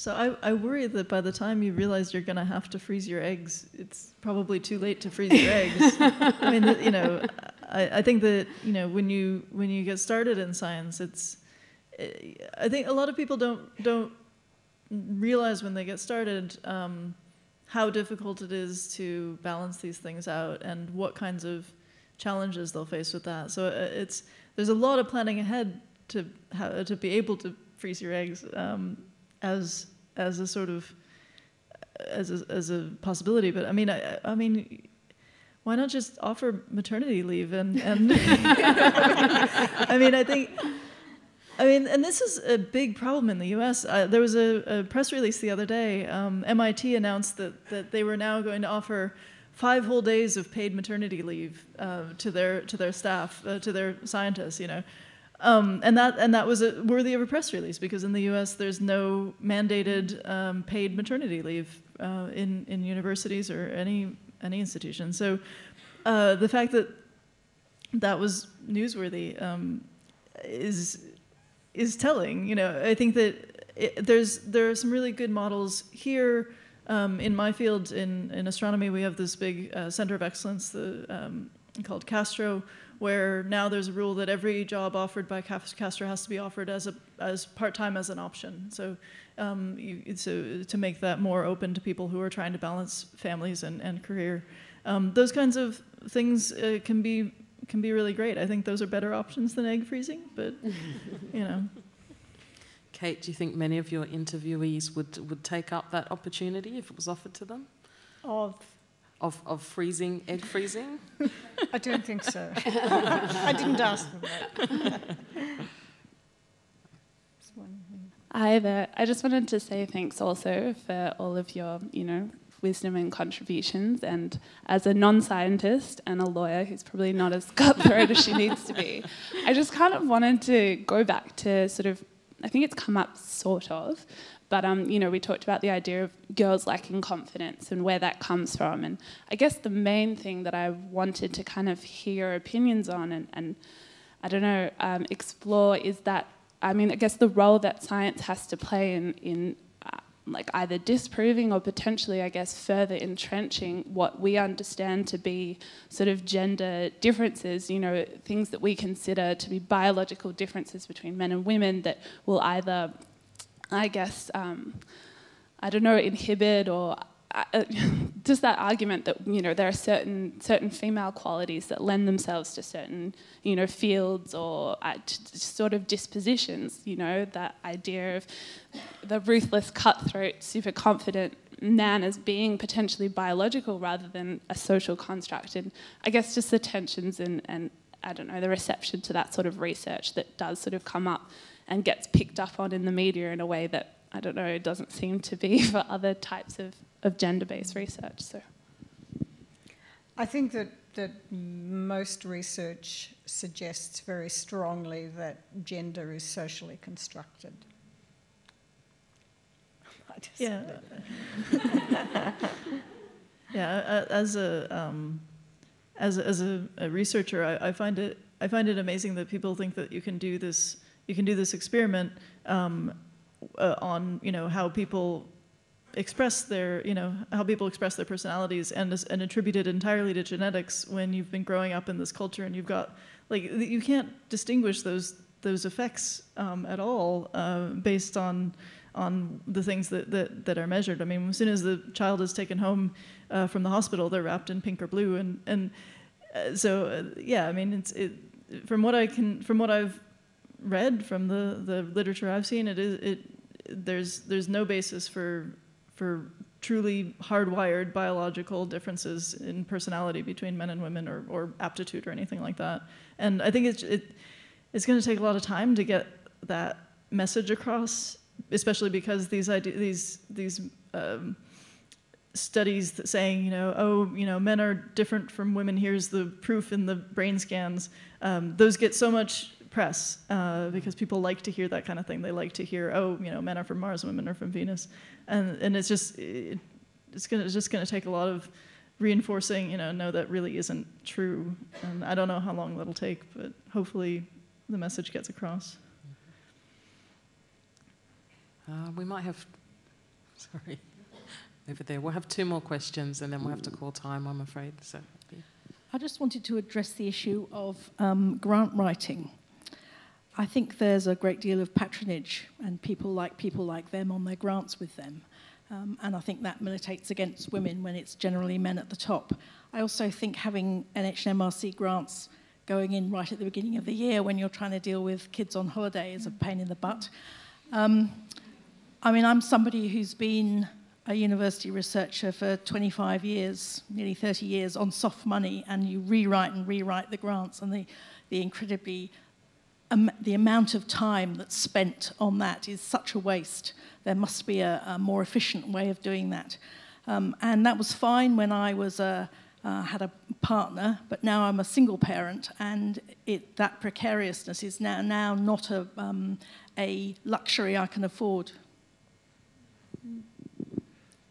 I worry that by the time you realize you're going to have to freeze your eggs, it's probably too late to freeze your eggs. I mean, you know, I think that, you know, when you get started in science, I think a lot of people don't realize when they get started how difficult it is to balance these things out and what kinds of challenges they'll face with that. So there's a lot of planning ahead to be able to freeze your eggs. As a sort of as a possibility, but I mean, why not just offer maternity leave and I mean, and this is a big problem in the U.S. There was a press release the other day. MIT announced that they were now going to offer 5 whole days of paid maternity leave to their staff, to their scientists, you know. And that was worthy of a press release, because in the U.S. there's no mandated paid maternity leave in universities or any institution. So the fact that was newsworthy is telling. You know, I think that there are some really good models here. In my field, in astronomy, we have this big center of excellence called Castro, where now there's a rule that every job offered by Castro has to be offered as part-time as an option. So, to make that more open to people who are trying to balance families and career. Those kinds of things can be really great. I think those are better options than egg freezing, but you know. Kate, do you think many of your interviewees would take up that opportunity if it was offered to them? Of freezing, egg freezing? I don't think so. I didn't ask them that. I just wanted to say thanks also for all of your, you know, wisdom and contributions. And as a non-scientist and a lawyer who's probably not as cutthroat as she needs to be, I just kind of wanted to go back to sort of, I think it's come up sort of, but, you know, we talked about the idea of girls lacking confidence and where that comes from. And I guess the main thing that I wanted to kind of hear your opinions on and I don't know, explore is that I mean, I guess the role that science has to play in like either disproving or potentially, I guess, further entrenching what we understand to be sort of gender differences, you know, things that we consider to be biological differences between men and women that will either, I guess, I don't know, inhibit or just that argument that, you know, there are certain female qualities that lend themselves to certain, you know, fields or sort of dispositions, you know, that idea of the ruthless, cutthroat, super confident man as being potentially biological rather than a social construct. And I guess just the tensions and I don't know, the reception to that sort of research that does sort of come up and gets picked up on in the media in a way that, I don't know, it doesn't seem to be for other types of gender-based research. So, I think that most research suggests very strongly that gender is socially constructed. Yeah. Yeah. As a researcher, I find it amazing that people think that you can do this experiment on, you know, how people express their personalities and attribute it entirely to genetics when you've been growing up in this culture and you've got, like, you can't distinguish those effects at all based on the things that are measured. I mean, as soon as the child is taken home from the hospital, they're wrapped in pink or blue, so yeah. I mean, from what I've read from the literature I've seen, there's no basis for truly hardwired biological differences in personality between men and women or aptitude or anything like that. And I think it's going to take a lot of time to get that message across, especially because these studies saying, you know, oh, you know, men are different from women, here's the proof in the brain scans, those get so much press because people like to hear that kind of thing. They like to hear, oh, you know, men are from Mars, women are from Venus, and it's just gonna take a lot of reinforcing, you know, no, that really isn't true. And I don't know how long that'll take, but hopefully the message gets across. We might have, sorry, over there. We'll have 2 more questions and then we'll have to call time, I'm afraid. So, I just wanted to address the issue of grant writing. I think there's a great deal of patronage and people like them on their grants with them. And I think that militates against women when it's generally men at the top. I also think having NH and MRC grants going in right at the beginning of the year when you're trying to deal with kids on holiday is a pain in the butt. I mean, I'm somebody who's been a university researcher for 25 years, nearly 30 years on soft money, and you rewrite the grants, and the incredibly the amount of time that's spent on that is such a waste. There must be a more efficient way of doing that. And that was fine when I was had a partner, but now I'm a single parent, and that precariousness is now not a luxury I can afford.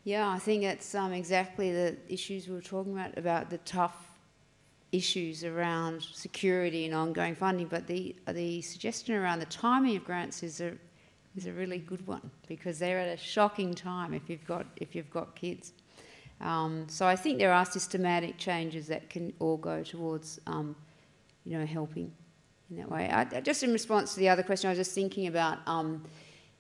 Yeah, I think it's exactly the issues we were talking about the tough issues around security and ongoing funding, but the suggestion around the timing of grants is a really good one, because they're at a shocking time if you've got kids. So I think there are systematic changes that can all go towards you know, helping in that way. Just in response to the other question, I was just thinking about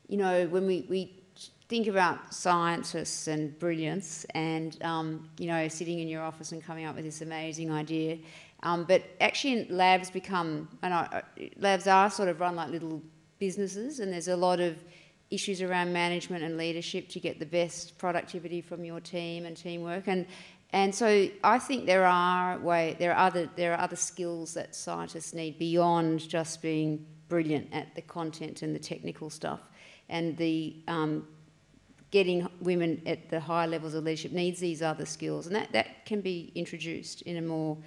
you know, when we think about scientists and brilliance and, you know, sitting in your office and coming up with this amazing idea. But actually labs labs are sort of run like little businesses, and there's a lot of issues around management and leadership to get the best productivity from your team and teamwork. And so I think there are other skills that scientists need beyond just being brilliant at the content and the technical stuff. And the getting women at the higher levels of leadership needs these other skills, and that can be introduced in a more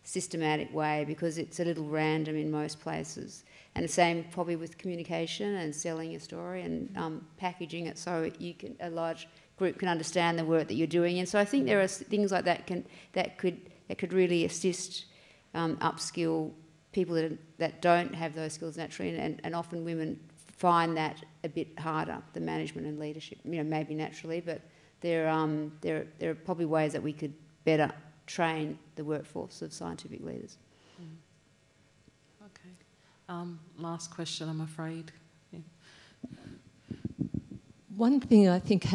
systematic way, because it's a little random in most places. And the same probably with communication and selling your story and packaging it so a large group can understand the work that you're doing. And so I think there are things like that that could really assist upskill people that don't have those skills naturally, and often women find that a bit harder, the management and leadership, maybe naturally, but there are probably ways that we could better train the workforce of scientific leaders. Okay. Last question, I'm afraid. Yeah. One thing I think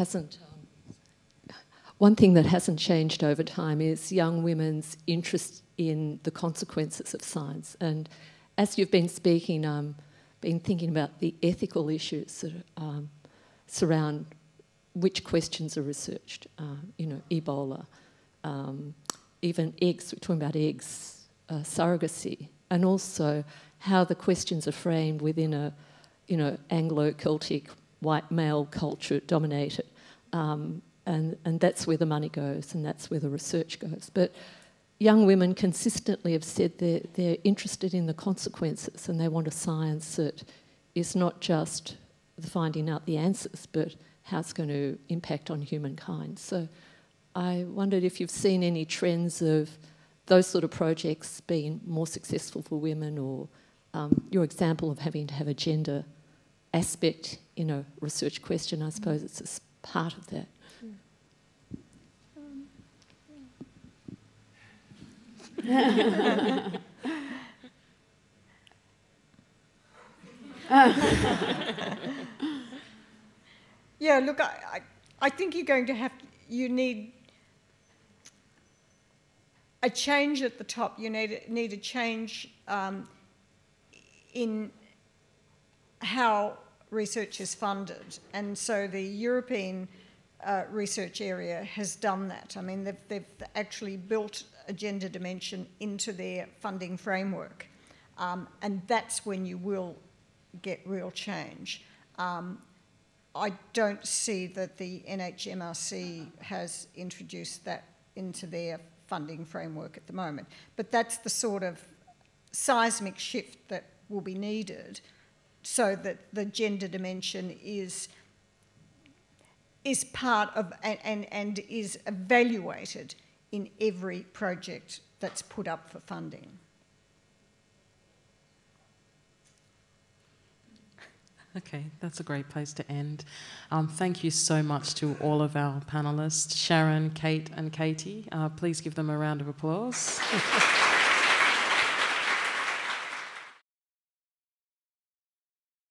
one thing that hasn't changed over time is young women's interest in the consequences of science. And as you've been speaking, been thinking about the ethical issues that surround which questions are researched. Ebola, even eggs. We're talking about eggs, surrogacy, and also how the questions are framed within a, Anglo-Celtic white male culture dominated. And that's where the money goes and that's where the research goes. But young women consistently have said they're interested in the consequences and they want a science that is not just the finding out the answers, but how it's going to impact on humankind. So I wondered if you've seen any trends of those sort of projects being more successful for women, or your example of having to have a gender aspect in a research question. I suppose it's a part of that. Yeah, look, I think you're going to you need a change at the top. You need a change in how research is funded. And so the European research area has done that. I mean, they've actually built a gender dimension into their funding framework. And that's when you will get real change. I don't see that the NHMRC has introduced that into their funding framework at the moment. But that's the sort of seismic shift that will be needed so that the gender dimension is part of and is evaluated in every project that's put up for funding. Okay, that's a great place to end. Thank you so much to all of our panellists, Sharon, Kate and Katie. Please give them a round of applause.